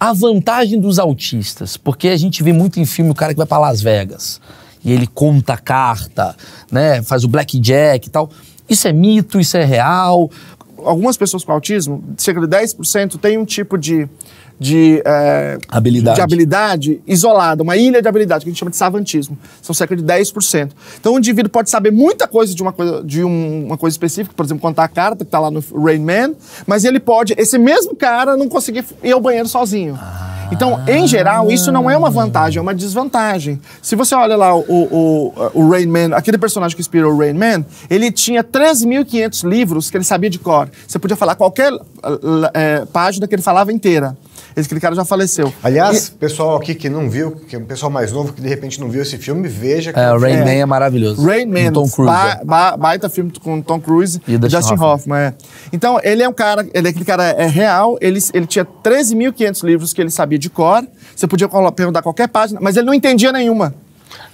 A vantagem dos autistas, porque a gente vê muito em filme o cara que vai pra Las Vegas e ele conta a carta, né, faz o blackjack e tal. Isso é mito, isso é real? Algumas pessoas com autismo, cerca de 10%, tem um tipo de habilidade isolada, uma ilha de habilidade, que a gente chama de savantismo. São cerca de 10%. Então o indivíduo pode saber muita coisa de uma coisa específica, por exemplo, contar a carta, que está lá no Rain Man, mas ele pode, esse mesmo cara, não conseguir ir ao banheiro sozinho. Então, em geral, isso não é uma vantagem, é uma desvantagem. Se você olha lá o Rain Man, aquele personagem que inspirou o Rain Man, ele tinha 13.500 livros que ele sabia de cor. Você podia falar qualquer página que ele falava inteira. Aquele cara já faleceu. Aliás, pessoal aqui que não viu, que é um pessoal mais novo que de repente não viu esse filme, veja que o Rain Man é maravilhoso. Rain Man, Tom Cruise, baita filme com Tom Cruise e Dustin Hoffman. Então, ele é um cara, aquele cara é real, ele tinha 13.500 livros que ele sabia de cor, você podia perguntar qualquer página, mas ele não entendia nenhuma.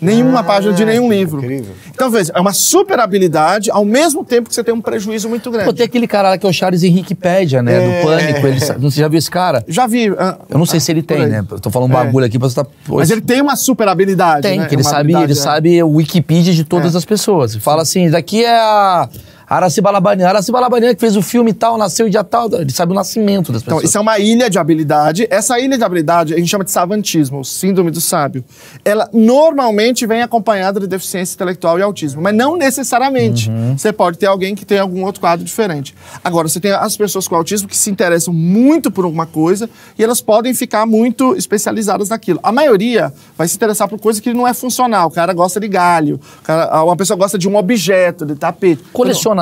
Nenhuma página de nenhum livro. Incrível. Então, veja, é uma super habilidade, ao mesmo tempo que você tem um prejuízo muito grande. Pô, tem aquele cara lá que é o Charles Henriquepédia, né? Do Pânico. Você já viu esse cara? Já vi. Eu não sei se ele tem, né? Eu tô falando um bagulho aqui pra você tá... Mas ele tem uma super habilidade, tem, né? que ele sabe o Wikipedia de todas as pessoas. Fala assim, daqui é a Aracy Balabanian. Aracy Balabanian que fez o filme e tal, nasceu em dia tal, ele sabe o nascimento das pessoas. Então, isso é uma ilha de habilidade. Essa ilha de habilidade a gente chama de savantismo, síndrome do sábio. Ela normalmente vem acompanhada de deficiência intelectual e autismo, mas não necessariamente. Você pode ter alguém que tem algum outro quadro diferente. Agora, você tem as pessoas com autismo que se interessam muito por alguma coisa e elas podem ficar muito especializadas naquilo. A maioria vai se interessar por coisa que não é funcional. O cara gosta de galho, uma pessoa gosta de um objeto, de tapete. Colecionador.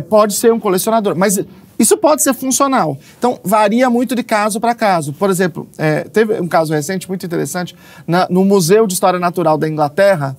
Pode ser um colecionador, mas isso pode ser funcional. Então, varia muito de caso para caso. Por exemplo, teve um caso recente muito interessante, no Museu de História Natural da Inglaterra,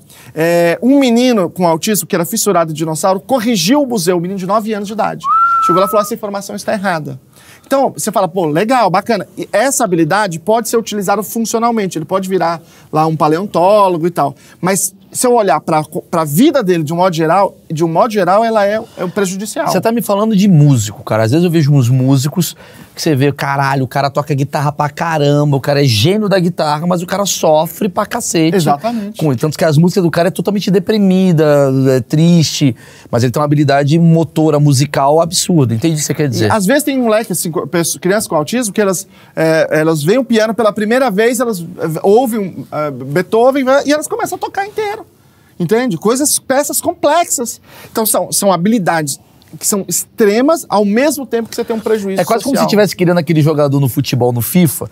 um menino com autismo, que era fissurado de dinossauro, corrigiu o museu, um menino de 9 anos de idade. Chegou lá e falou, essa informação está errada. Então, você fala, pô, legal, bacana. E essa habilidade pode ser utilizada funcionalmente. Ele pode virar lá um paleontólogo e tal. Mas se eu olhar para a vida dele de um modo geral, ela é prejudicial. Você tá me falando de músico, cara. Às vezes eu vejo uns músicos que você vê, caralho, o cara toca guitarra pra caramba, o cara é gênio da guitarra, mas o cara sofre pra cacete. Exatamente. Tanto que as músicas do cara é totalmente deprimida, triste, mas ele tem uma habilidade motora, musical absurda. Entende o que você quer dizer? E, às vezes tem um moleque, assim, crianças com autismo, que elas veem o piano pela primeira vez, elas ouvem Beethoven e elas começam a tocar inteiro. Entende? Peças complexas. Então são habilidades que são extremas ao mesmo tempo que você tem um prejuízo social. É quase como se você estivesse querendo aquele jogador no futebol, no FIFA.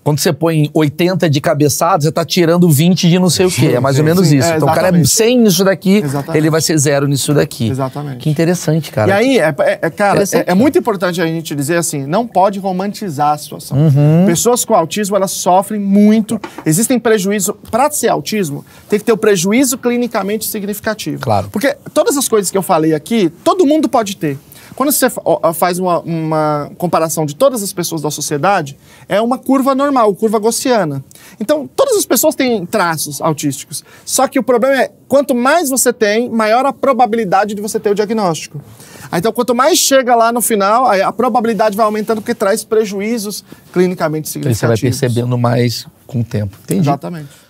Quando você põe 80 de cabeçada, você tá tirando 20 de não sei o quê. É mais ou menos isso. Então o cara é 100 nisso daqui, ele vai ser 0 nisso daqui. Exatamente. Que interessante, cara. E aí, cara, é muito importante a gente dizer assim, não pode romantizar a situação. Pessoas com autismo, elas sofrem muito. Existem prejuízos. Para ser autismo, tem que ter o prejuízo clinicamente significativo. Claro. Porque todas as coisas que eu falei aqui, todo mundo pode ter. Quando você faz uma comparação de todas as pessoas da sociedade, é uma curva normal, curva gaussiana. Então, todas as pessoas têm traços autísticos. Só que o problema é, quanto mais você tem, maior a probabilidade de você ter o diagnóstico. Então, quanto mais chega lá no final, a probabilidade vai aumentando porque traz prejuízos clinicamente significativos. Você vai percebendo mais com o tempo. Entendi. Exatamente.